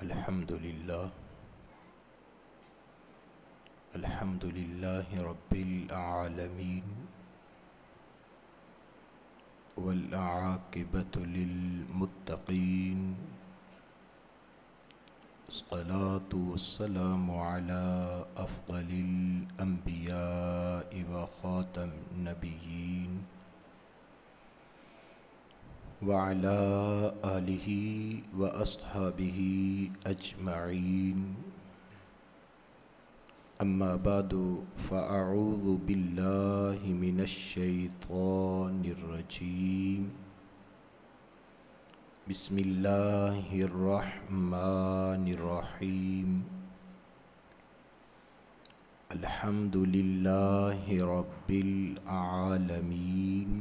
الحمد لله الحمد لله رب العالمين والعاقبة للمتقين الصلاة والسلام على أفضل الأنبياء وخاتم النبيين وعلى آله وأصحابه أجمعين أما بعد فأعوذ بالله من الشيطان الرجيم بسم الله الرحمن الرحيم الحمد لله رب العالمين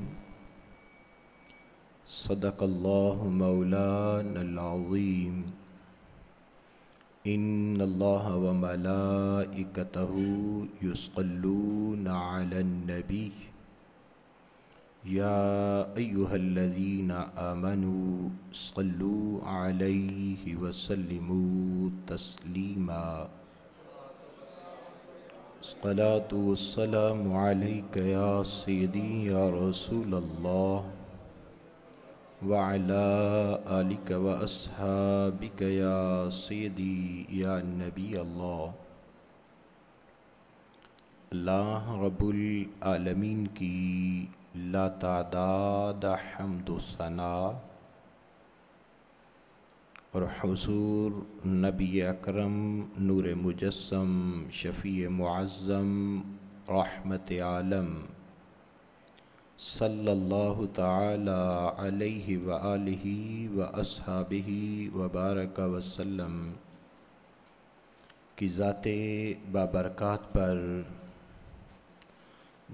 صدق الله مولانا العظيم إن الله وملائكته يصلون على النبي يا أيها الذين آمنوا صلوا عليه وسلموا تسليما الصلاة والسلام عليك يا سيدي يا رسول الله وعلى آلك وأصحابك يا سيدي يا نبي الله اللہ رب العالمین کی لا تعداد حمد و ثنا اور حضور نبی اکرم نور مجسم شفیع معظم رحمت عالم صلی اللہ تعالی علیہ وآلہ واصحابہ وبارک وسلم کی ذات بابرکات پر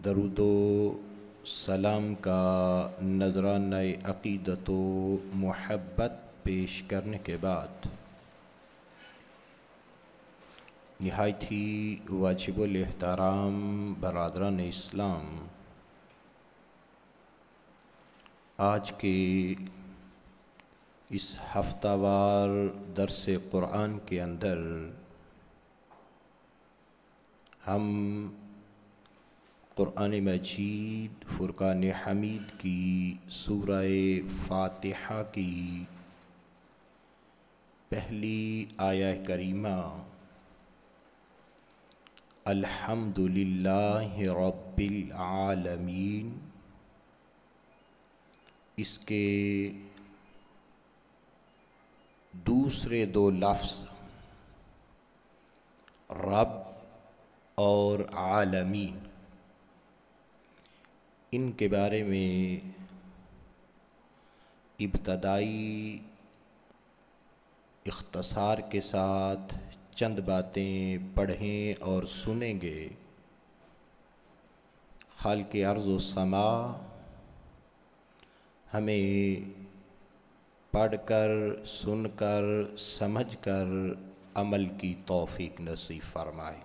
درود و سلام کا نذرانہ عقیدت و محبت پیش کرنے کے بعد نہایت ہی واجب الاحترام برادران اسلام، آج کے اس ہفتہ وار درس قرآن کے اندر ہم قرآن مجید فرقان حمید کی سورہ فاتحہ کی پہلی آیہ کریمہ الحمد للہ رب العالمین، اس کے دوسرے دو لفظ رب اور عالمین، ان کے بارے میں ابتدائی اختصار کے ساتھ چند باتیں پڑھیں اور سنیں گے۔ خالق ارض و سما ہمیں پڑھ کر سن کر سمجھ کر عمل کی توفیق نصیب فرمائے۔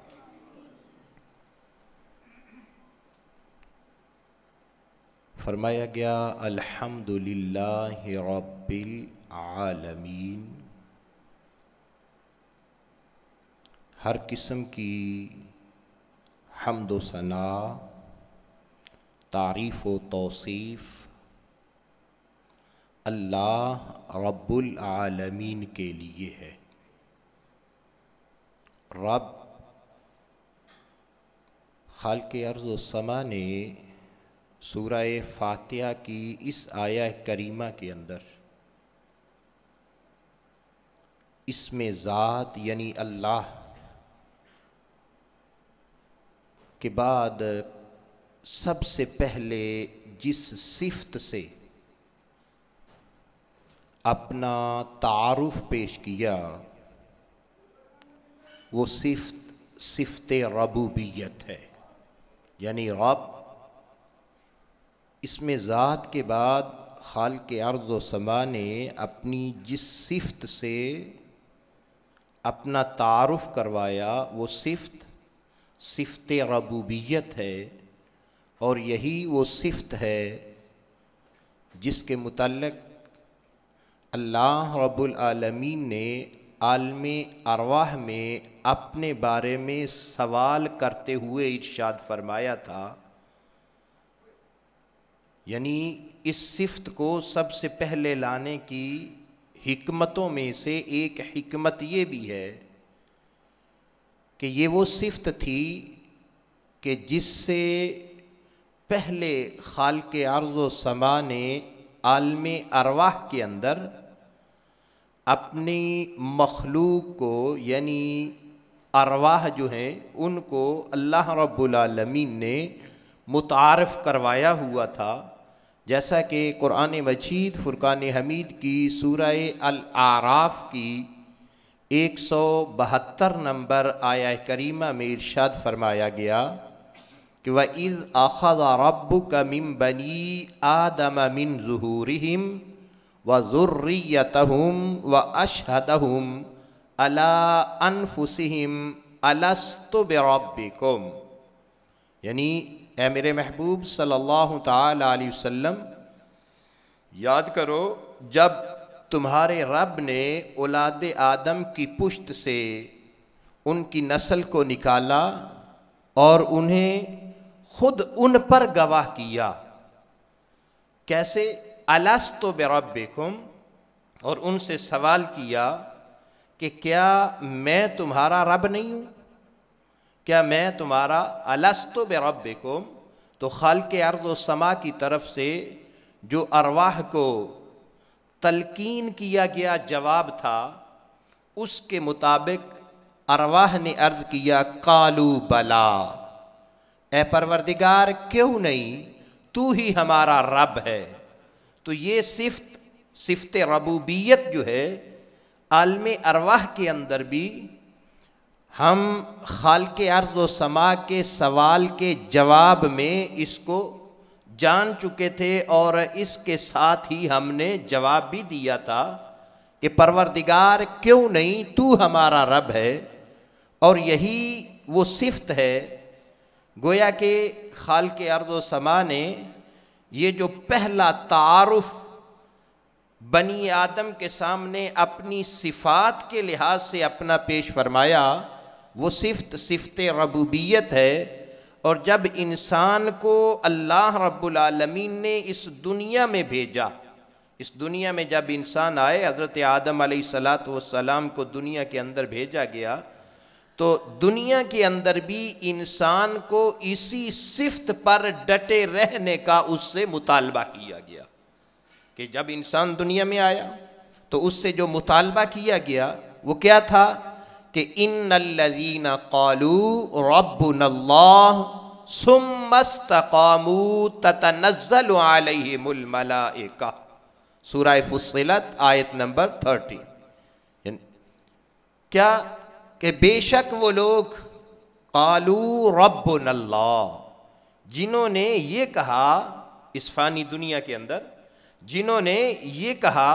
فرمایا گیا الحمد للہ رب العالمین، ہر قسم کی حمد و ثنا، تعریف و توصیف اللہ رب العالمین کے لیے ہے۔ رب خالق ارض و سما نے سورہ فاتحہ کی اس آیہ کریمہ کے اندر اسم ذات یعنی اللہ کے بعد سب سے پہلے جس صفت سے اپنا تعارف پیش کیا وہ صفت ربوبیت ہے، یعنی رب اسم ذات کے بعد خالق ارض و سما نے اپنی جس صفت سے اپنا تعارف کروایا وہ صفت ربوبیت ہے، اور یہی وہ صفت ہے جس کے متعلق اللہ رب العالمین نے عالم ارواح میں اپنے بارے میں سوال کرتے ہوئے ارشاد فرمایا تھا، یعنی اس صفت کو سب سے پہلے لانے کی حکمتوں میں سے ایک حکمت یہ بھی ہے کہ یہ وہ صفت تھی کہ جس سے پہلے خالق ارض و سما نے عالم ارواح کے اندر اپنی مخلوق کو، یعنی ارواح جو ہیں ان کو اللہ رب العالمین نے متعارف کروایا ہوا تھا، جیسا کہ قرآن مجید فرقان حمید کی سورہ الاعراف کی 172 نمبر آیہ کریمہ میں ارشاد فرمایا گیا کہ وَإِذْ أَخَذَ رَبُّكَ مِن بَنِي آدَمَ مِن ظُهُورِهِمْ وَذُرِّيَّتَهُمْ وَأَشْهَدَهُمْ عَلَىٰ أَنفُسِهِمْ أَلَسْتُ بِرَبِّكُمْ، یعنی اے میرے محبوب صلی اللہ تعالی علیہ وسلم، یاد کرو جب تمہارے رب نے اولاد آدم کی پشت سے ان کی نسل کو نکالا اور انہیں خود ان پر گواہ کیا، کیسے؟ الست بربکم، اور ان سے سوال کیا کہ کیا میں تمہارا رب نہیں ہوں؟ کیا میں تمہارا الست بربکم؟ تو خالق ارض و سما کی طرف سے جو ارواح کو تلقین کیا گیا جواب تھا، اس کے مطابق ارواح نے عرض کیا قالو بلا، اے پروردگار کیوں نہیں، تو ہی ہمارا رب ہے۔ تو یہ صفت ربوبیت جو ہے عالم ارواح کے اندر بھی ہم خالق ارض و سما کے سوال کے جواب میں اس کو جان چکے تھے، اور اس کے ساتھ ہی ہم نے جواب بھی دیا تھا کہ پروردگار کیوں نہیں، تو ہمارا رب ہے۔ اور یہی وہ صفت ہے، گویا کہ خالق ارض و سما نے یہ جو پہلا تعارف بنی آدم کے سامنے اپنی صفات کے لحاظ سے اپنا پیش فرمایا، وہ صفت ربوبیت ہے۔ اور جب انسان کو اللہ رب العالمین نے اس دنیا میں بھیجا، اس دنیا میں جب انسان آئے، حضرت آدم علیہ السلام کو دنیا کے اندر بھیجا گیا، تو دنیا کے اندر بھی انسان کو اسی صفت پر ڈٹے رہنے کا اس سے مطالبہ کیا گیا، کہ جب انسان دنیا میں آیا تو اس سے جو مطالبہ کیا گیا وہ کیا تھا کہ ان الذین قالوا ربنا اللہ ثم استقاموا تتنزل علیہم الملائکہ، سورہ فصلت آیت نمبر 30۔ کیا کہ بے شک وہ لوگ قالوا ربنا اللہ، جنہوں نے یہ کہا اس فانی دنیا کے اندر، جنہوں نے یہ کہا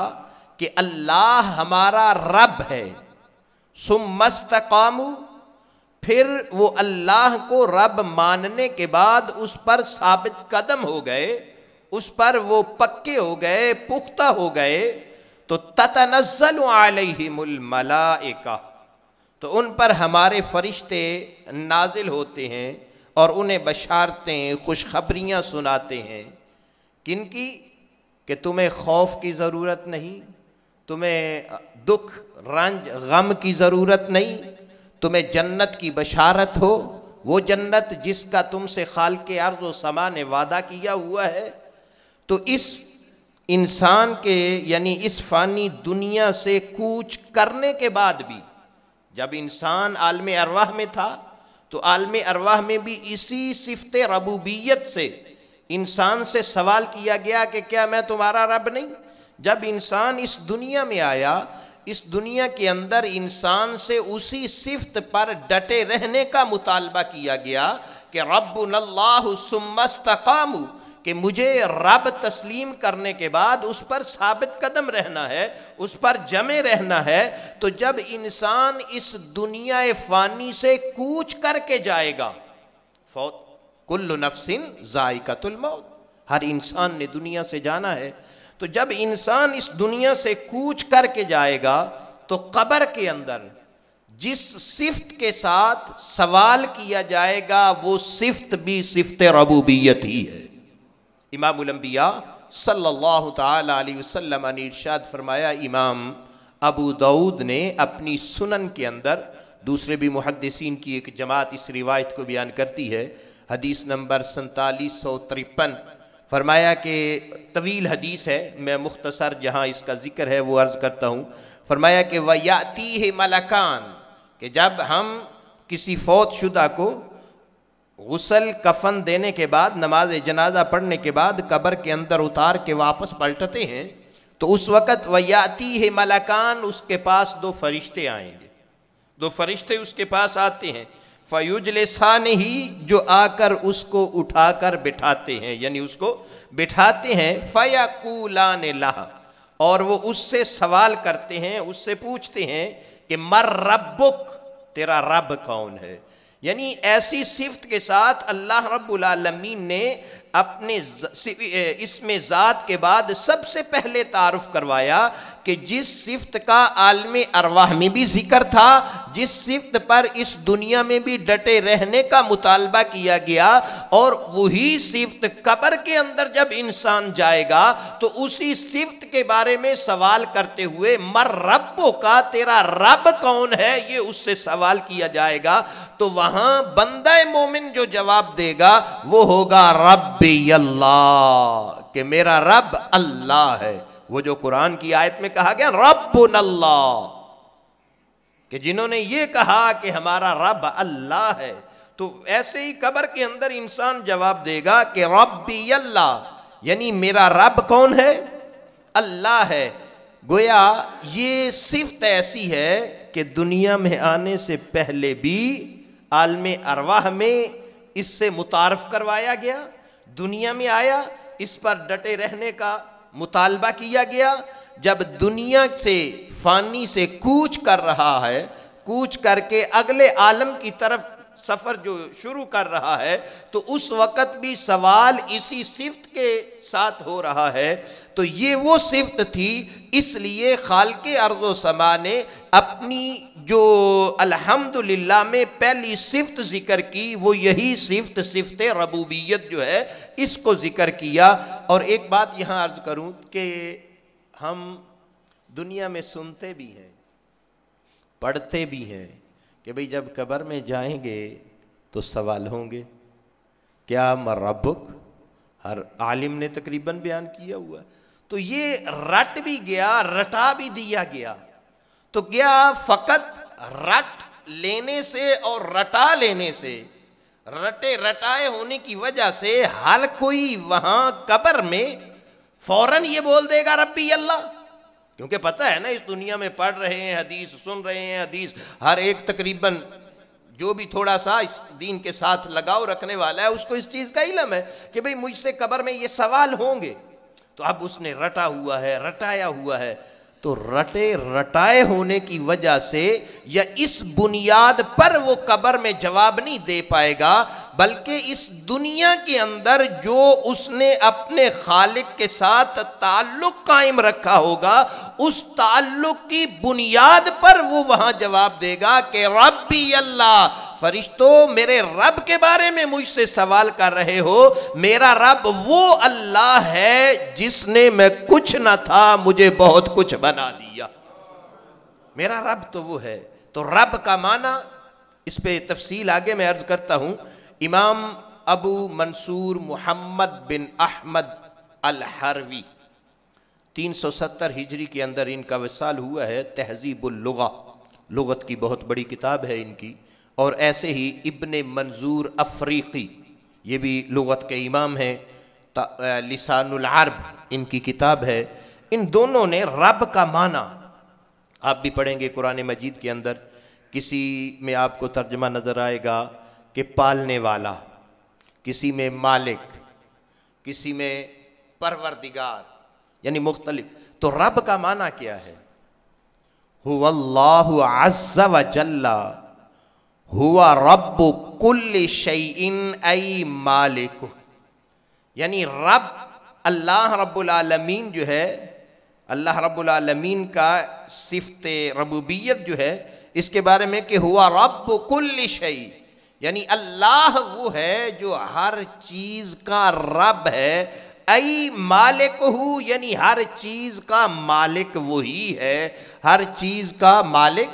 کہ اللہ ہمارا رب ہے، ثم استقاموا، پھر وہ اللہ کو رب ماننے کے بعد اس پر ثابت قدم ہو گئے، اس پر وہ پکے ہو گئے، پختہ ہو گئے، تو تتنزل علیہم الملائکہ، تو ان پر ہمارے فرشتے نازل ہوتے ہیں اور انہیں بشارتیں، خوشخبریاں سناتے ہیں۔ کن کی؟ کہ تمہیں خوف کی ضرورت نہیں، تمہیں دکھ رنج غم کی ضرورت نہیں، تمہیں جنت کی بشارت ہو، وہ جنت جس کا تم سے خالق ارض و سما نے وعدہ کیا ہوا ہے۔ تو اس انسان کے، یعنی اس فانی دنیا سے کوچ کرنے کے بعد بھی، جب انسان عالم ارواح میں تھا تو عالم ارواح میں بھی اسی صفت ربوبیت سے انسان سے سوال کیا گیا کہ کیا میں تمہارا رب نہیں؟ جب انسان اس دنیا میں آیا، اس دنیا کے اندر انسان سے اسی صفت پر ڈٹے رہنے کا مطالبہ کیا گیا کہ ربنا اللہ ثم استقاموا، کہ مجھے رب تسلیم کرنے کے بعد اس پر ثابت قدم رہنا ہے، اس پر جمے رہنا ہے۔ تو جب انسان اس دنیا فانی سے کوچ کر کے جائے گا، کل نفس ذائقۃ الموت، ہر انسان نے دنیا سے جانا ہے، تو جب انسان اس دنیا سے کوچ کر کے جائے گا تو قبر کے اندر جس صفت کے ساتھ سوال کیا جائے گا وہ صفت بھی صفت ربوبیت ہی ہے۔ امام الانبیاء صلی اللہ تعالی علیہ وسلم نے ارشاد فرمایا، امام ابو داؤد نے اپنی سنن کے اندر، دوسرے بھی محدثین کی ایک جماعت اس روایت کو بیان کرتی ہے، حدیث نمبر 4753، فرمایا کہ طویل حدیث ہے، میں مختصر جہاں اس کا ذکر ہے وہ عرض کرتا ہوں۔ فرمایا کہ وَيَأْتِيهِ مَلَكَانِ، کہ جب ہم کسی فوت شدہ کو غسل کفن دینے کے بعد، نماز جنازہ پڑھنے کے بعد قبر کے اندر اتار کے واپس پلٹتے ہیں، تو اس وقت وَيَأْتِيهِ مَلَكَانِ، اس کے پاس دو فرشتے آئیں گے، دو فرشتے اس کے پاس آتے ہیں، فَيُجْلِسَانِهِ، جو آ کر اس کو اٹھا کر بٹھاتے ہیں، یعنی اس کو بٹھاتے ہیں، فَيَقُولَانِ لَهَا، اور وہ اس سے سوال کرتے ہیں، اس سے پوچھتے ہیں کہ مَر رَبُّک، تیرا رب کون ہے؟ یعنی ایسی صفت کے ساتھ اللہ رب العالمین نے اپنے اسم ذات کے بعد سب سے پہلے تعارف کروایا کہ جس صفت کا عالم ارواح میں بھی ذکر تھا، جس صفت پر اس دنیا میں بھی ڈٹے رہنے کا مطالبہ کیا گیا، اور وہی صفت قبر کے اندر جب انسان جائے گا تو اسی صفت کے بارے میں سوال کرتے ہوئے مر ربو کا، تیرا رب کون ہے، یہ اس سے سوال کیا جائے گا۔ تو وہاں بندہ مومن جو جواب دے گا وہ ہوگا ربی اللہ، کہ میرا رب اللہ ہے۔ وہ جو قرآن کی آیت میں کہا گیا ربنا اللہ، کہ جنہوں نے یہ کہا کہ ہمارا رب اللہ ہے، تو ایسے ہی قبر کے اندر انسان جواب دے گا کہ ربی اللہ، یعنی میرا رب کون ہے؟ اللہ ہے۔ گویا یہ صفت ایسی ہے کہ دنیا میں آنے سے پہلے بھی عالم ارواح میں اس سے متعارف کروایا گیا، دنیا میں آیا، اس پر ڈٹے رہنے کا مطالبہ کیا گیا۔ جب دنیا سے فانی سے کوچ کر رہا ہے، کوچ کر کے اگلے عالم کی طرف سفر جو شروع کر رہا ہے، تو اس وقت بھی سوال اسی صفت کے ساتھ ہو رہا ہے۔ تو یہ وہ صفت تھی، اس لیے خالق ارض و سما نے اپنی جو الحمدللہ میں پہلی صفت ذکر کی وہ یہی صفت، صفت ربوبیت جو ہے، اس کو ذکر کیا۔ اور ایک بات یہاں عرض کروں کہ ہم دنیا میں سنتے بھی ہیں، پڑھتے بھی ہیں کہ بھئی جب قبر میں جائیں گے تو سوال ہوں گے، کیا مر ربک، ہر عالم نے تقریباً بیان کیا ہوا، تو یہ رٹ بھی گیا، رٹا بھی دیا گیا۔ تو کیا فقط رٹ لینے سے اور رٹا لینے سے، رٹے رٹائے ہونے کی وجہ سے ہر کوئی وہاں قبر میں فوراً یہ بول دے گا ربی اللہ؟ کیونکہ پتہ ہے نا، اس دنیا میں پڑھ رہے ہیں، حدیث سن رہے ہیں، حدیث ہر ایک تقریباً جو بھی تھوڑا سا اس دین کے ساتھ لگاؤ رکھنے والا ہے اس کو اس چیز کا علم ہے کہ بھئی مجھ سے قبر میں یہ سوال ہوں گے۔ تو اب اس نے رٹا ہوا ہے، رٹایا ہوا ہے، تو رٹے رٹائے ہونے کی وجہ سے یا اس بنیاد پر وہ قبر میں جواب نہیں دے پائے گا، بلکہ اس دنیا کے اندر جو اس نے اپنے خالق کے ساتھ تعلق قائم رکھا ہوگا، اس تعلق کی بنیاد پر وہ وہاں جواب دے گا کہ ربی اللہ، فرشتوں میرے رب کے بارے میں مجھ سے سوال کر رہے ہو، میرا رب وہ اللہ ہے جس نے میں کچھ نہ تھا مجھے بہت کچھ بنا دیا، میرا رب تو وہ ہے۔ تو رب کا معنی، اس پہ تفصیل آگے میں عرض کرتا ہوں۔ امام ابو منصور محمد بن احمد الحروی 370 ہجری کے اندر ان کا وصال ہوا ہے، تہذیب اللغہ، لغت کی بہت بڑی کتاب ہے ان کی۔ اور ایسے ہی ابن منظور افریقی، یہ بھی لغت کے امام ہیں، لسان العرب ان کی کتاب ہے۔ ان دونوں نے رب کا معنی، آپ بھی پڑھیں گے قرآن مجید کے اندر، کسی میں آپ کو ترجمہ نظر آئے گا کہ پالنے والا، کسی میں مالک، کسی میں پروردگار، یعنی مختلف۔ تو رب کا معنی کیا ہے؟ هو اللہ عز وجل ہوا رب کل شیء ای مالک، یعنی رب اللہ رب العالمین جو ہے، اللہ رب العالمین کا صفت ربوبیت جو ہے اس کے بارے میں کہ ہوا رب کل شیء، یعنی اللہ وہ ہے جو ہر چیز کا رب ہے، ای مالک ہو، یعنی ہر چیز کا مالک وہی ہے، ہر چیز کا مالک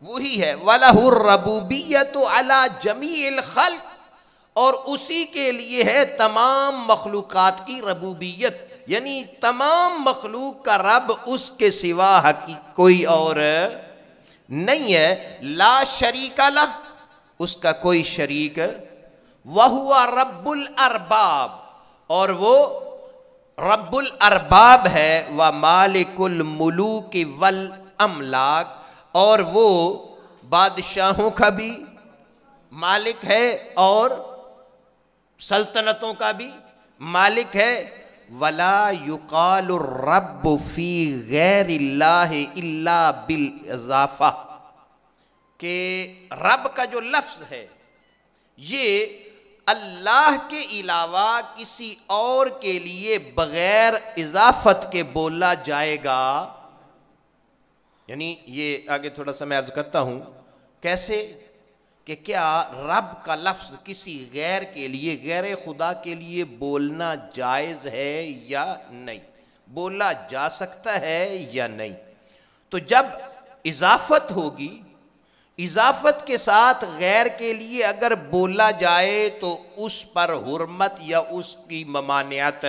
وہی ہے۔ وَلَهُ الرَّبُوبِيَّةُ عَلَى جَمِيعِ الْخَلْقِ، اور اسی کے لیے ہے تمام مخلوقات کی ربوبیت، یعنی تمام مخلوق کا رب اس کے سوا حقیقی کوئی اور نہیں ہے۔ لا شریک لہ، اس کا کوئی شریک، وَهُوَ رَبُّ الْأَرْبَابِ، اور وہ رب الارباب ہے، وَمَالِكُ الْمُلُوكِ وَالْأَمْلَاكِ، اور وہ بادشاہوں کا بھی مالک ہے اور سلطنتوں کا بھی مالک ہے۔ وَلَا يُقَالُ الرَّبُّ فِي غَيْرِ اللَّهِ إِلَّا بِالْإِضَافَةِ، کہ رب کا جو لفظ ہے یہ اللہ کے علاوہ کسی اور کے لیے بغیر اضافت کے بولا جائے گا، یعنی یہ آگے تھوڑا سا میں عرض کرتا ہوں کیسے کہ کیا رب کا لفظ کسی غیر کے لیے، غیر خدا کے لیے بولنا جائز ہے یا نہیں، بولا جا سکتا ہے یا نہیں۔ تو جب اضافت ہوگی، اضافت کے ساتھ غیر کے لیے اگر بولا جائے تو اس پر حرمت یا اس کی ممانعت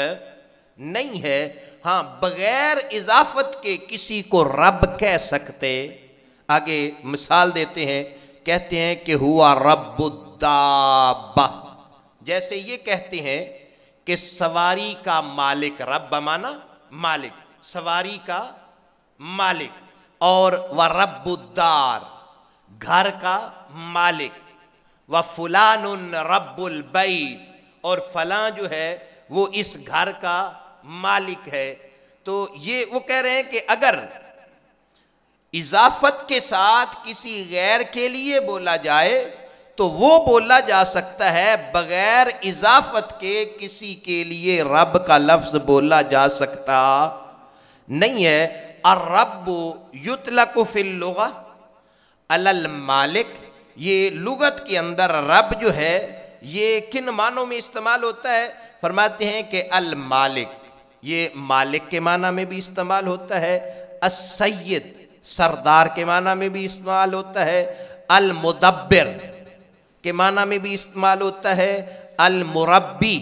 نہیں ہے۔ ہاں بغیر اضافت کے کسی کو رب کہہ سکتے۔ آگے مثال دیتے ہیں، کہتے ہیں کہ ہوا رب الدابہ، جیسے یہ کہتے ہیں کہ سواری کا مالک، رب بمانا مالک، سواری کا مالک، اور وَرَبُّ الدار، گھر کا مالک، وَفُلَانٌ رَبُّ الْبَيْتِ، اور فلاں جو ہے وہ اس گھر کا مالک ہے۔ تو یہ وہ کہہ رہے ہیں کہ اگر اضافت کے ساتھ کسی غیر کے لیے بولا جائے تو وہ بولا جا سکتا ہے، بغیر اضافت کے کسی کے لیے رب کا لفظ بولا جا سکتا نہیں ہے۔ الرب یطلق فی اللغہ علی المالک، یہ لغت کے اندر رب جو ہے یہ کن معنوں میں استعمال ہوتا ہے؟ فرماتے ہیں کہ المالک، یہ مالک کے معنی میں بھی استعمال ہوتا ہے، السید، سردار کے معنی میں بھی استعمال ہوتا ہے، المدبر کے معنی میں بھی استعمال ہوتا ہے، المربی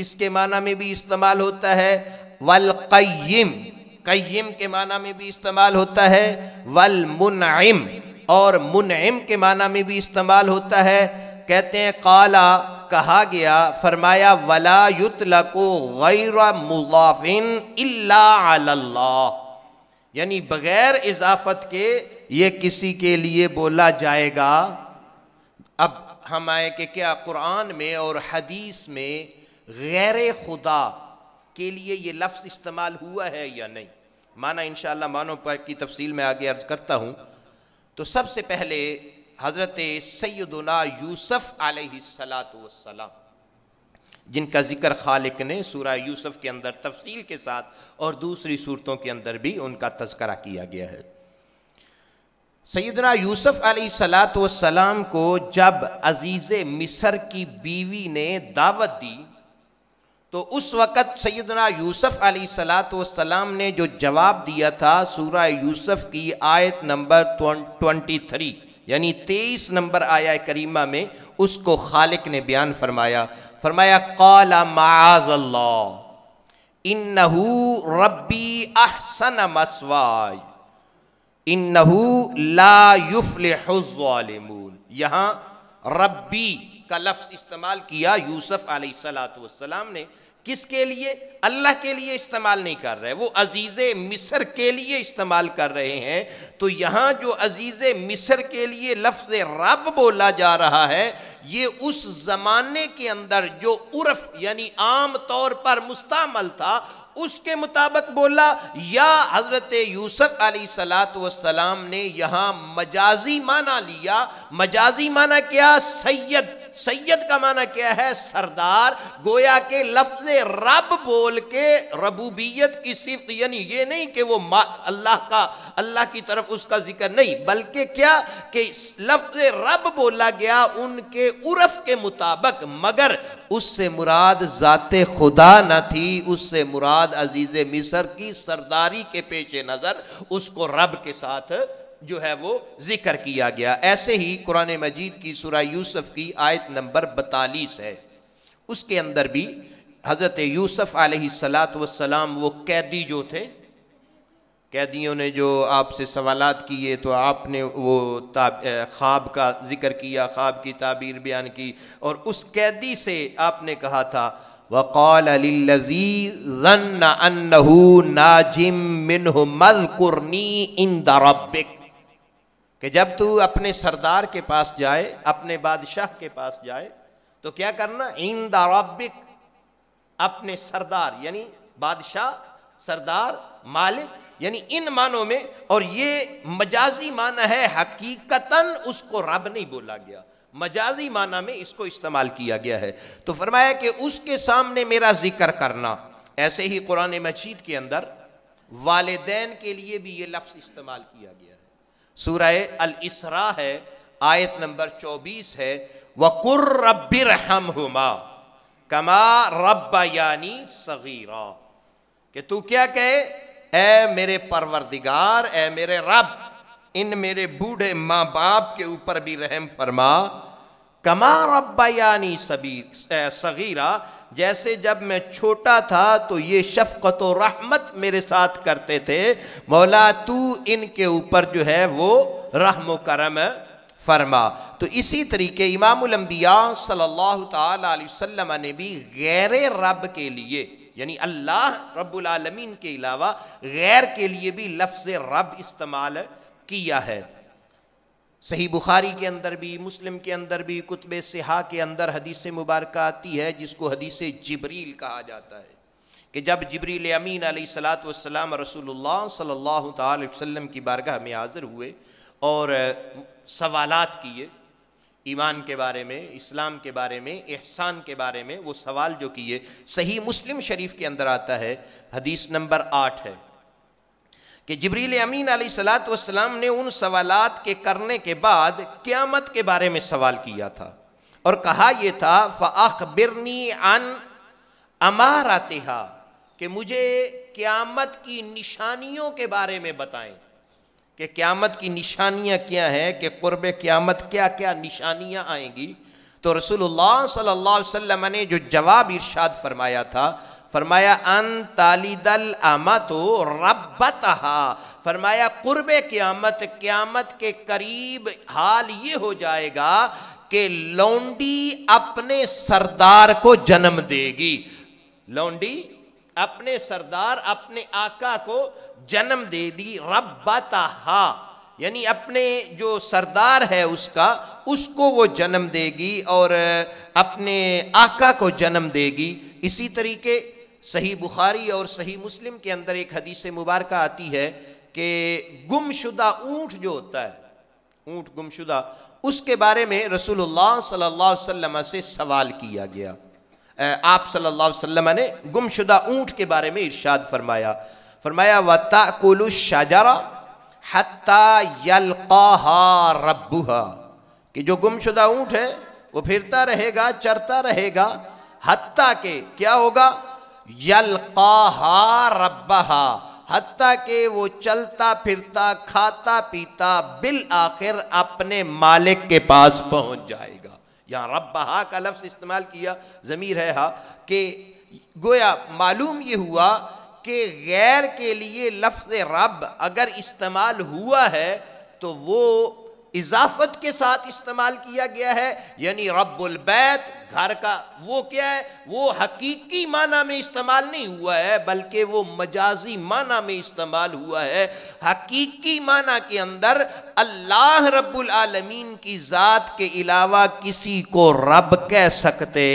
اس کے معنی میں بھی استعمال ہوتا ہے، والقیم، قیم کے معنی میں بھی استعمال ہوتا ہے، والمنعم، اور منعم کے معنی میں بھی استعمال ہوتا ہے۔ کہتے ہیں قالا، کہا گیا، فرمایا وَلَا يُطْلَقُ غَيْرَ مُضَافٍ إِلَّا عَلَى اللَّهِ، یعنی بغیر اضافت کے یہ کسی کے لیے بولا جائے گا۔ اب ہم آئے کہ کیا قرآن میں اور حدیث میں غیر خدا کے لیے یہ لفظ استعمال ہوا ہے یا نہیں؟ معنی انشاءاللہ معنوں پر کی تفصیل میں آگے عرض کرتا ہوں۔ تو سب سے پہلے حضرت سیدنا یوسف علیہ السلام، جن کا ذکر خالق نے سورہ یوسف کے اندر تفصیل کے ساتھ اور دوسری صورتوں کے اندر بھی ان کا تذکرہ کیا گیا ہے۔ سیدنا یوسف علیہ السلام کو جب عزیز مصر کی بیوی نے دعوت دی تو اس وقت سیدنا یوسف علیہ السلام نے جو جواب دیا تھا سورہ یوسف کی آیت نمبر 23 یعنی 23 نمبر آیہ کریمہ میں اس کو خالق نے بیان فرمایا، فرمایا قال معاذ اللہ انہو ربی احسن مثواي انہو لا یفلح الظالمون۔ یہاں ربی کا لفظ استعمال کیا یوسف علیہ السلام نے، کس کے لیے؟ اللہ کے لیے استعمال نہیں کر رہے، وہ عزیز مصر کے لیے استعمال کر رہے ہیں۔ تو یہاں جو عزیز مصر کے لیے لفظ رب بولا جا رہا ہے یہ اس زمانے کے اندر جو عرف یعنی عام طور پر مستعمل تھا اس کے مطابق بولا، یا حضرت یوسف علیہ السلام نے یہاں مجازی معنی لیا؟ مجازی معنی کیا؟ سید، سید کا معنی کیا ہے؟ سردار. گویا کہ لفظ رب بول کے ربوبیت کی صفت، یعنی یہ نہیں کہ وہ اللہ کی طرف اس کا ذکر نہیں، بلکہ کیا کہ لفظ رب بولا گیا ان کے عرف کے مطابق، مگر اس سے مراد ذات خدا نہ تھی، اس سے مراد عزیز مصر کی سرداری کے پیش نظر اس کو رب کے ساتھ جو ہے وہ ذکر کیا گیا. ایسے ہی قرآن مجید کی سورہ یوسف کی آیت نمبر 42 ہے، اس کے اندر بھی حضرت یوسف علیہ السلام وہ قیدی جو تھے، قیدیوں نے جو آپ سے سوالات کیے تو آپ نے وہ خواب کا ذکر کیا، خواب کی تعبیر بیان کی، اور اس قیدی سے آپ نے کہا تھا وَقَالَ لِلَّذِي ظَنَّ أَنَّهُ نَاجٍ مِّنْهُ اذْكُرْنِي عِندَ رَبِّكَ، کہ جب تو اپنے سردار کے پاس جائے، اپنے بادشاہ کے پاس جائے تو کیا کرنا؟ عند ربک، اپنے سردار یعنی بادشاہ، سردار، مالک، یعنی ان معنوں میں. اور یہ مجازی معنی ہے، حقیقتاً اس کو رب نہیں بولا گیا، مجازی معنی میں اس کو استعمال کیا گیا ہے. تو فرمایا کہ اس کے سامنے میرا ذکر کرنا. ایسے ہی قرآن مجید کے اندر والدین کے لیے بھی یہ لفظ استعمال کیا گیا ہے. سورہ الاسراء ہے، آیت نمبر 24 ہے وَقُرْ رَبِّ ارْحَمْهُمَا كَمَا رَبَّيَانِي صَغِيرًا، کہ تو کیا کہے؟ اے میرے پروردگار، اے میرے رب، ان میرے بوڑھے ماں باپ کے اوپر بھی رحم فرما. کما ربیانی صغیرا، جیسے جب میں چھوٹا تھا تو یہ شفقت و رحمت میرے ساتھ کرتے تھے. مولا تو ان کے اوپر جو ہے وہ رحم و کرم فرما. تو اسی طریقے امام الانبیاء صلی اللہ تعالی علیہ وسلم نے بھی غیر رب کے لیے، یعنی اللہ رب العالمین کے علاوہ غیر کے لیے بھی لفظ رب استعمال کیا ہے. صحیح بخاری کے اندر بھی، مسلم کے اندر بھی، کتب صحاح کے اندر حدیث مبارکہ آتی ہے جس کو حدیث جبریل کہا جاتا ہے، کہ جب جبریل امین علیہ السلام رسول اللہ صلی اللہ تعالی وسلم کی بارگاہ میں حاضر ہوئے اور سوالات کیے ایمان کے بارے میں، اسلام کے بارے میں، احسان کے بارے میں، وہ سوال جو کیے، صحیح مسلم شریف کے اندر آتا ہے، حدیث نمبر 8 ہے کہ جبریل امین علیہ السلام نے ان سوالات کے کرنے کے بعد قیامت کے بارے میں سوال کیا تھا اور کہا یہ تھا فَأَخْبِرْنِي عَنْ أَمَارَتِهَا، کہ مجھے قیامت کی نشانیوں کے بارے میں بتائیں کہ قیامت کی نشانیاں کیا ہیں، کہ قرب قیامت کیا کیا نشانیاں آئیں گی. تو رسول اللہ صلی اللہ علیہ وسلم نے جو جواب ارشاد فرمایا تھا، فرمایا ان تالد الامۃ ربتہا، فرمایا قرب قیامت، قیامت کے قریب حال یہ ہو جائے گا کہ لونڈی اپنے سردار کو جنم دے گی. لونڈی اپنے سردار، اپنے آقا کو جنم دے دی. ربتہا یعنی اپنے جو سردار ہے اس کو وہ جنم دے گی اور اپنے آقا کو جنم دے گی. اسی طریقے صحیح بخاری اور صحیح مسلم کے اندر ایک حدیث مبارکہ آتی ہے کہ گم شدہ اونٹ جو ہوتا ہے، اونٹ گم شدہ، اس کے بارے میں رسول اللہ صلی اللہ علیہ وسلم سے سوال کیا گیا. آپ صلی اللہ علیہ وسلم نے گم شدہ اونٹ کے بارے میں ارشاد فرمایا وَتَأْكُلُ الشَّجَرَ حَتَّى يَلْقَاهَا رَبُّهَا، کہ جو گم شدہ اونٹ ہے وہ پھرتا رہے گا، چرتا رہے گا، حتیٰ کہ کیا ہوگا؟ يَلْقَاهَا رَبَّهَا، حتیٰ کہ وہ چلتا پھرتا کھاتا پیتا بالآخر اپنے مالک کے پاس پہنچ جائے گا. یہاں ربہا کا لفظ استعمال کیا، ضمیر ہے ہاں، کہ گویا معلوم یہ ہوا کہ غیر کے لیے لفظ رب اگر استعمال ہوا ہے تو وہ اضافت کے ساتھ استعمال کیا گیا ہے، یعنی رب البیت، گھر کا، وہ کیا ہے؟ وہ حقیقی معنی میں استعمال نہیں ہوا ہے بلکہ وہ مجازی معنی میں استعمال ہوا ہے. حقیقی معنی کے اندر اللہ رب العالمین کی ذات کے علاوہ کسی کو رب کہہ سکتے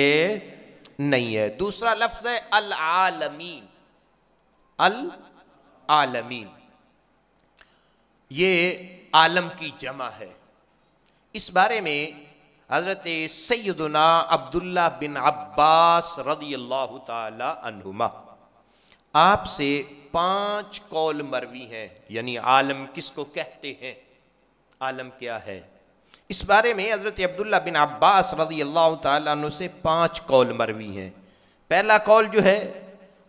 نہیں ہے. دوسرا لفظ ہے العالمین. العالمین یہ عالم کی جمع ہے. اس بارے میں حضرت سیدنا عبداللہ بن عباس رضی اللہ تعالی عنہما، آپ سے 5 قول مروی ہیں، یعنی عالم کس کو کہتے ہیں، عالم کیا ہے، اس بارے میں حضرت عبداللہ بن عباس رضی اللہ تعالیٰ عنہ سے 5 قول مروی ہیں۔ پہلا قول جو ہے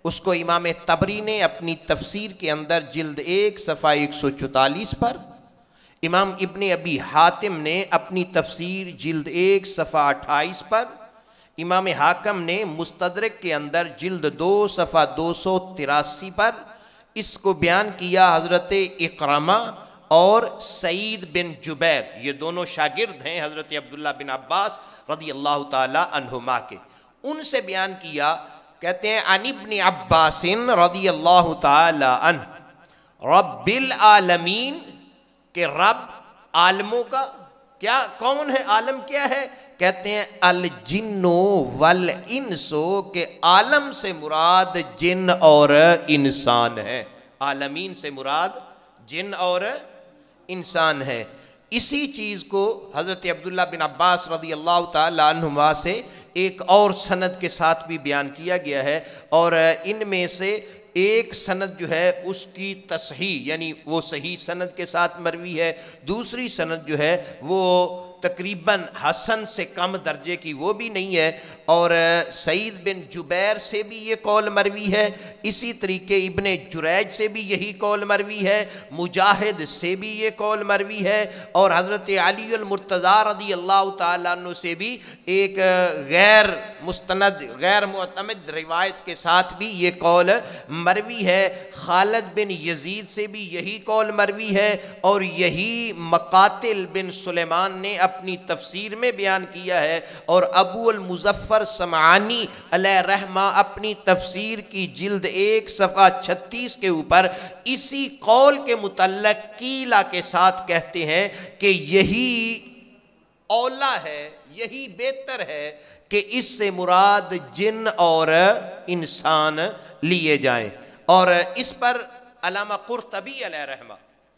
اس کو امام طبری نے اپنی تفسیر کے اندر جلد 1 صفحہ 144 پر، امام ابن ابی حاتم نے اپنی تفسیر جلد 1 صفحہ 28 پر، امام حاکم نے مستدرک کے اندر جلد 2 صفحہ 283 پر اس کو بیان کیا حضرت اکرمہ اور سعید بن جبیر، یہ دونوں شاگرد ہیں حضرت عبداللہ بن عباس رضی اللہ تعالی عنہما کے، ان سے بیان کیا، کہتے ہیں عن ابن عباس رضی اللہ تعالی عنہ رب العالمین، کہ رب عالموں کا کیا، کون ہے، عالم کیا ہے، کہتے ہیں الجن والانس، کہ عالم سے مراد جن اور انسان ہے، عالمین سے مراد جن اور انسان ہے۔ اسی چیز کو حضرت عبداللہ بن عباس رضی اللہ تعالی عنہما سے ایک اور سند کے ساتھ بھی بیان کیا گیا ہے، اور ان میں سے ایک سند جو ہے اس کی تصحیح، یعنی وہ صحیح سند کے ساتھ مروی ہے، دوسری سند جو ہے وہ تقریباً حسن سے کم درجے کی وہ بھی نہیں ہے، اور سعید بن جبیر سے بھی یہ قول مروی ہے، اسی طریقے ابن جریج سے بھی یہی قول مروی ہے، مجاہد سے بھی یہ قول مروی ہے، اور حضرت علی المرتضی رضی اللہ تعالیٰ عنہ سے بھی ایک غیر مستند غیر معتمد روایت کے ساتھ بھی یہ قول مروی ہے، خالد بن یزید سے بھی یہی قول مروی ہے، اور یہی مقاتل بن سلیمان نے اپنی تفسیر میں بیان کیا ہے، اور ابو المظفر سمعانی علیہ رحمہ اپنی تفسیر کی جلد 1 صفحہ 36 کے اوپر اسی قول کے متعلق قیلہ کے ساتھ کہتے ہیں کہ یہی اولا ہے، یہی بہتر ہے کہ اس سے مراد جن اور انسان لیے جائیں، اور اس پر علامہ قرطبی علیہ رحمہ،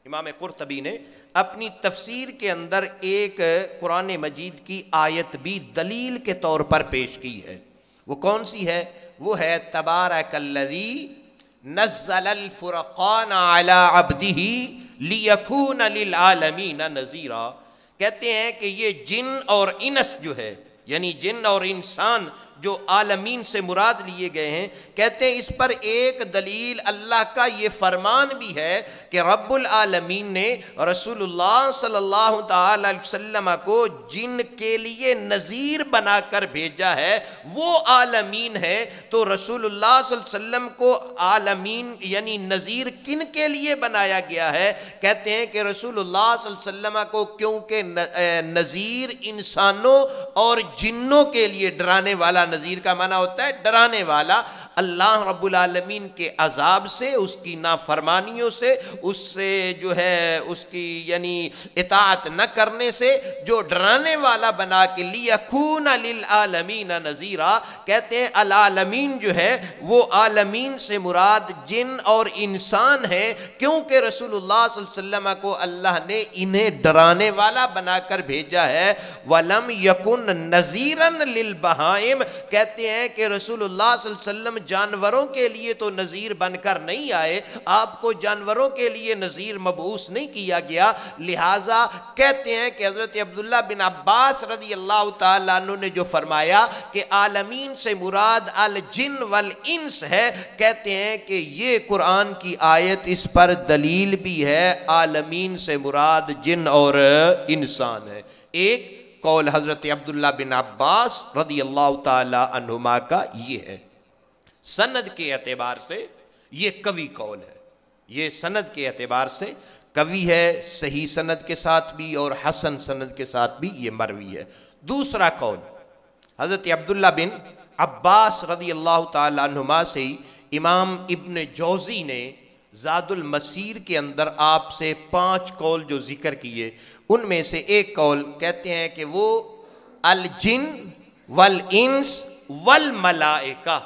امام قرطبی نے اپنی تفسیر کے اندر ایک قرآن مجید کی آیت بھی دلیل کے طور پر پیش کی ہے، وہ کون سی ہے، وہ ہے تبارک الذی نزل الفرقان علی عبدہ لیکون للعالمین نذیرا، کہتے ہیں کہ یہ جن اور انس جو ہے، یعنی جن اور انسان جو عالمین سے مراد لیے گئے ہیں، کہتے ہیں اس پر ایک دلیل اللہ کا یہ فرمان بھی ہے کہ رب العالمین نے رسول اللہ صلی اللہ تعالی علیہ وسلم کو جن کے لیے نذیر بنا کر بھیجا ہے، وہ عالمین ہے، تو رسول اللہ صلی اللہ علیہ وسلم کو عالمین یعنی نذیر کن کے لیے بنایا گیا ہے، کہتے ہیں کہ رسول اللہ صلی اللہ علیہ وسلم کو کیونکہ نذیر انسانوں اور جنوں کے لیے ڈرانے والا، نذیر کا معنی ہوتا ہے ڈرانے والا، اللہ رب العالمین کے عذاب سے، اس کی نافرمانیوں سے، اس سے جو ہے اس کی یعنی اطاعت نہ کرنے سے جو ڈرانے والا بنا کے لیکون للعالمین نذیرا، کہتے ہیں العالمین جو ہے وہ عالمین سے مراد جن اور انسان ہے، کیونکہ رسول اللہ صلی اللہ علیہ وسلم کو اللہ نے انہیں ڈرانے والا بنا کر بھیجا ہے۔ وَلَمْ يَكُنْ نَذِيرًا لِلْبَهَائِمِ، کہتے ہیں کہ رسول اللہ صلی اللہ علیہ وسلم جانوروں کے لیے تو نذیر بن کر نہیں آئے، آپ کو جانوروں کے لیے نذیر مبعوث نہیں کیا گیا، لہٰذا کہتے ہیں کہ حضرت عبداللہ بن عباس رضی اللہ تعالیٰ عنہ نے جو فرمایا کہ عالمین سے مراد الجن والانس ہے، کہتے ہیں کہ یہ قرآن کی آیت اس پر دلیل بھی ہے، عالمین سے مراد جن اور انسان ہے۔ ایک قول حضرت عبداللہ بن عباس رضی اللہ تعالی عنہما کا یہ ہے، سند کے اعتبار سے یہ قوی قول ہے، یہ سند کے اعتبار سے قوی ہے، صحیح سند کے ساتھ بھی اور حسن سند کے ساتھ بھی یہ مروی ہے۔ دوسرا قول حضرت عبداللہ بن عباس رضی اللہ تعالی عنہما سے ہی امام ابن جوزی نے زاد المسیر کے اندر آپ سے 5 قول جو ذکر کیے، ان میں سے ایک قول کہتے ہیں کہ وہ الجن والانس والملائکہ،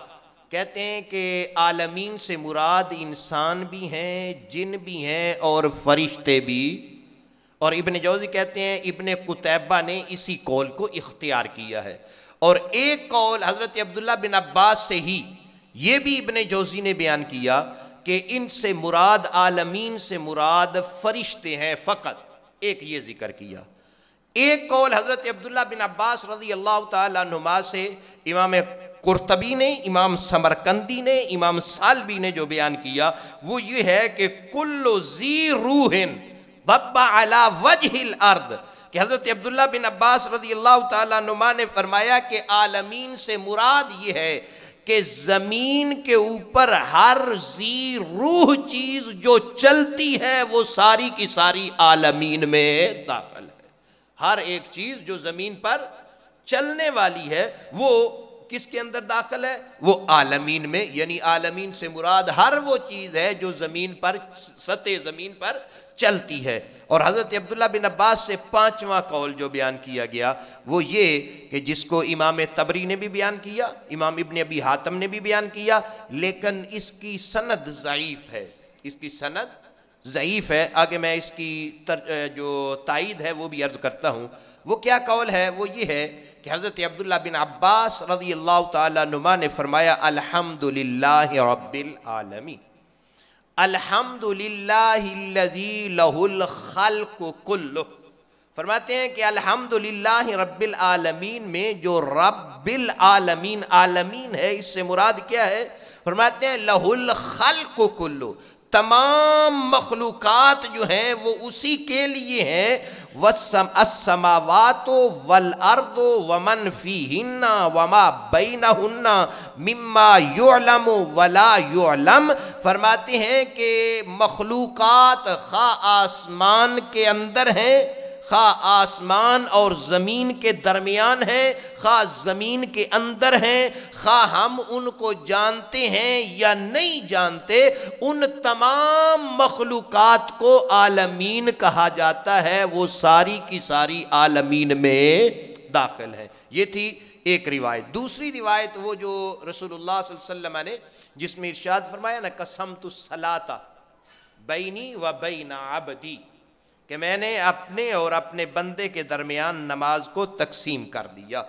کہتے ہیں کہ عالمین سے مراد انسان بھی ہیں، جن بھی ہیں اور فرشتے بھی، اور ابن جوزی کہتے ہیں ابن قتیبہ نے اسی قول کو اختیار کیا ہے، اور ایک قول حضرت عبداللہ بن عباس سے ہی یہ بھی ابن جوزی نے بیان کیا کہ ان سے مراد عالمین سے مراد فرشتے ہیں فقط، ایک یہ ذکر کیا۔ ایک قول حضرت عبداللہ بن عباس رضی اللہ تعالیٰ عنہما سے امام قرطبی نے، امام سمرقندی نے، امام سالبی نے جو بیان کیا وہ یہ ہے کہ کل ذی روح ضب علی وجہ الارض، کہ حضرت عبداللہ بن عباس رضی اللہ تعالیٰ عنہما نے فرمایا کہ عالمین سے مراد یہ ہے کہ زمین کے اوپر ہر ذی روح چیز جو چلتی ہے وہ ساری کی ساری عالمین میں داخل ہے۔ ہر ایک چیز جو زمین پر چلنے والی ہے وہ کس کے اندر داخل ہے؟ وہ عالمین میں، یعنی عالمین سے مراد ہر وہ چیز ہے جو زمین پر، سطح زمین پر چلتی ہے۔ اور حضرت عبداللہ بن عباس سے پانچواں قول جو بیان کیا گیا وہ یہ کہ جس کو امام طبری نے بھی بیان کیا، امام ابن ابی حاتم نے بھی بیان کیا، لیکن اس کی سند ضعیف ہے، اس کی سند ضعیف ہے۔ آگے میں اس کی جو تائید ہے وہ بھی عرض کرتا ہوں۔ وہ کیا قول ہے؟ وہ یہ ہے کہ حضرت عبداللہ بن عباس رضی اللہ تعالیٰ عنہما نے فرمایا الحمدللہ رب العالمین، الحمدللہ الذی لہ الخلق کلہ، فرماتے ہیں کہ الحمدللہ رب العالمین میں جو رب العالمین، عالمین ہے اس سے مراد کیا ہے؟ فرماتے ہیں لہ الخلق کلہ، تمام مخلوقات جو ہیں وہ اسی کے لیے ہیں، السماوات والارض ومن فیہن وما بینہن مما یعلم ولا یعلم، فرماتے ہیں کہ مخلوقات خواہ آسمان کے اندر ہیں، خواہ آسمان اور زمین کے درمیان ہیں، خواہ زمین کے اندر ہیں، خواہ ہم ان کو جانتے ہیں یا نہیں جانتے، ان تمام مخلوقات کو عالمین کہا جاتا ہے، وہ ساری کی ساری عالمین میں داخل ہیں۔ یہ تھی ایک روایت۔ دوسری روایت وہ جو رسول اللہ صلی اللہ علیہ وسلم نے جس میں ارشاد فرمایا نا قسمت الصلاۃ بینی و بین عبدی، کہ میں نے اپنے اور اپنے بندے کے درمیان نماز کو تقسیم کر دیا۔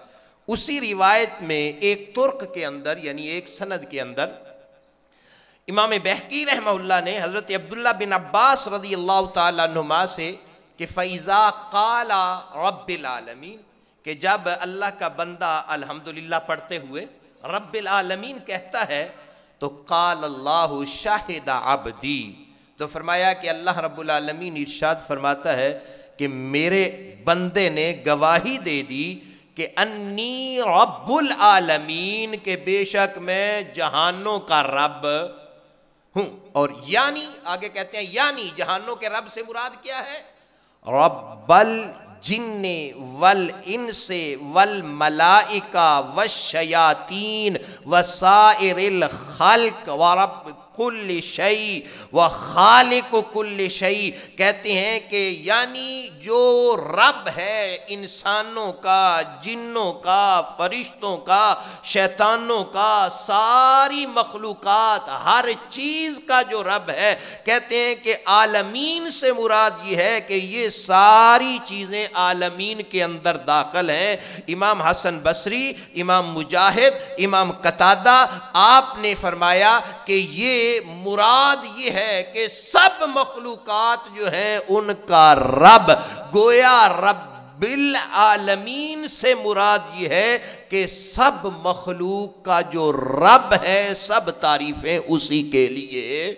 اسی روایت میں ایک ترک کے اندر، یعنی ایک سند کے اندر، امام بہقی رحمہ اللہ نے حضرت عبداللہ بن عباس رضی اللہ تعالیٰ عنہما سے کہ فَإِذَا قَالَ رَبِّ الْعَالَمِينَ، کہ جب اللہ کا بندہ الحمدللہ پڑھتے ہوئے رب العالمین کہتا ہے تو قال اللہ شاہد عبدی، تو فرمایا کہ اللہ رب العالمین ارشاد فرماتا ہے کہ میرے بندے نے گواہی دے دی کہ انی رب العالمین، کہ بے شک میں جہانوں کا رب ہوں۔ اور یعنی آگے کہتے ہیں یعنی جہانوں کے رب سے مراد کیا ہے؟ رب الجن والانس والملائکہ والشیاطین وسائر الخلق ورب کل شیء وخالق کل شیء، کہتے ہیں کہ یعنی جو رب ہے انسانوں کا، جنوں کا، فرشتوں کا، شیطانوں کا، ساری مخلوقات، ہر چیز کا جو رب ہے، کہتے ہیں کہ عالمین سے مراد یہ ہے کہ یہ ساری چیزیں عالمین کے اندر داخل ہیں۔ امام حسن بصری، امام مجاہد، امام قتادہ، آپ نے فرمایا کہ یہ مراد یہ ہے کہ سب مخلوقات جو ہیں ان کا رب، گویا رب العالمین سے مراد یہ ہے کہ سب مخلوق کا جو رب ہے سب تعریفیں اسی کے لیے،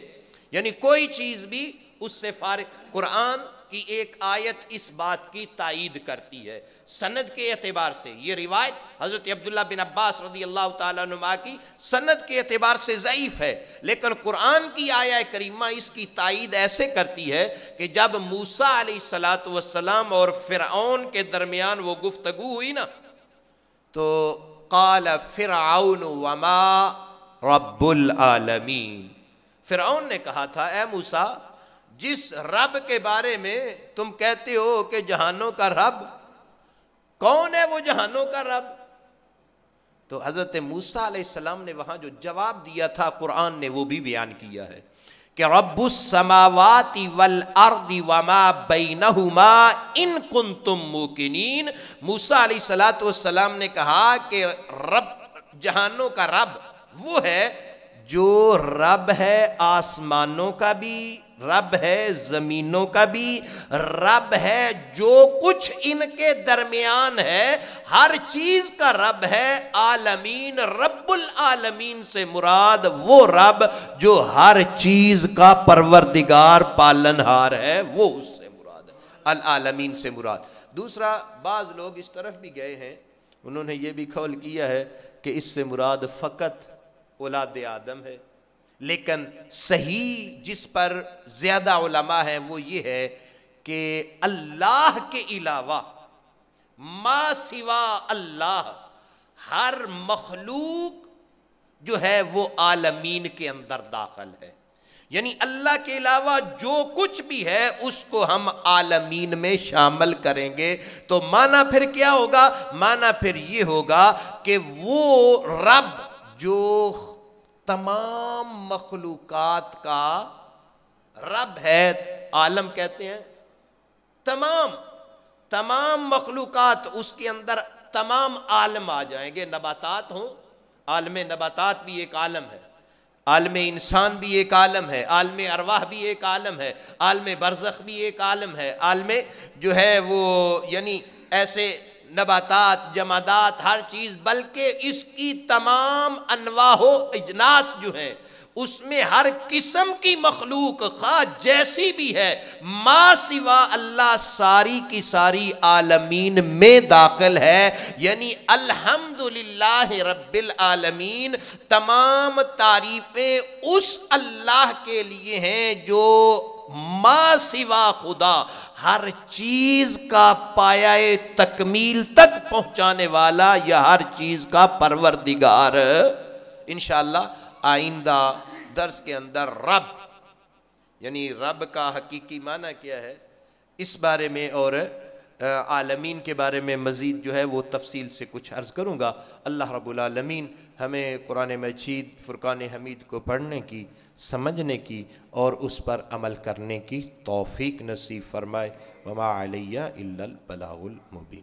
یعنی کوئی چیز بھی اس سے فارغ۔ قرآن کی ایک آیت اس بات کی تائید کرتی ہے سند کے اعتبار سے۔ یہ روایت حضرت عبداللہ بن عباس رضی اللہ تعالیٰ عنہ کی سند کے اعتبار سے ضعیف ہے، لیکن قرآن کی آیہ کریمہ اس کی تائید ایسے کرتی ہے کہ جب موسیٰ علیہ السلام اور فرعون کے درمیان وہ گفتگو ہوئی نا، تو قال فرعون وما رب العالمین، فرعون نے کہا تھا اے موسیٰ جس رب کے بارے میں تم کہتے ہو کہ جہانوں کا رب، کون ہے وہ جہانوں کا رب؟ تو حضرت موسیٰ علیہ السلام نے وہاں جو جواب دیا تھا قرآن نے وہ بھی بیان کیا ہے کہ رب السماوات والارض وما بینہما ان کنتم موقنین. موسیٰ علیہ السلام نے کہا کہ رب جہانوں کا رب وہ ہے جو رب ہے آسمانوں کا بھی، رب ہے زمینوں کا بھی، رب ہے جو کچھ ان کے درمیان ہے، ہر چیز کا رب ہے. عالمین، رب العالمین سے مراد وہ رب جو ہر چیز کا پروردگار پالنہار ہے، وہ اس سے مراد ہے، العالمین سے مراد. دوسرا، بعض لوگ اس طرف بھی گئے ہیں، انہوں نے یہ بھی قول کیا ہے کہ اس سے مراد فقط اولاد آدم ہے، لیکن صحیح جس پر زیادہ علماء ہیں وہ یہ ہے کہ اللہ کے علاوہ ما سوا اللہ ہر مخلوق جو ہے وہ عالمین کے اندر داخل ہے. یعنی اللہ کے علاوہ جو کچھ بھی ہے اس کو ہم عالمین میں شامل کریں گے. تو معنی پھر کیا ہوگا؟ معنی پھر یہ ہوگا کہ وہ رب جو تمام مخلوقات کا رب ہے، عالم کہتے ہیں تمام مخلوقات، اس کے اندر تمام عالم آ جائیں گے. نباتات ہوں، عالم نباتات بھی ایک عالم ہے، عالم انسان بھی ایک عالم ہے، عالم ارواح بھی ایک عالم ہے، عالم برزخ بھی ایک عالم ہے، عالم جو ہے وہ یعنی ایسے نباتات، جمادات، ہر چیز، بلکہ اس کی تمام انواع و اجناس جو ہیں اس میں ہر قسم کی مخلوق خواہ جیسی بھی ہے، ما سوا اللہ ساری کی ساری عالمین میں داخل ہے. یعنی الحمدللہ رب العالمین، تمام تعریفیں اس اللہ کے لیے ہیں جو ما سوا خدا ہر چیز کا پایہ تکمیل تک پہنچانے والا یا ہر چیز کا پروردگار. انشاءاللہ آئندہ درس کے اندر رب یعنی رب کا حقیقی معنی کیا ہے اس بارے میں اور عالمین کے بارے میں مزید جو ہے وہ تفصیل سے کچھ عرض کروں گا. اللہ رب العالمین ہمیں قرآن مجید فرقان حمید کو پڑھنے کی، سمجھنے کی اور اس پر عمل کرنے کی توفیق نصیب فرمائے. وما علیہ الا البلاغ المبین.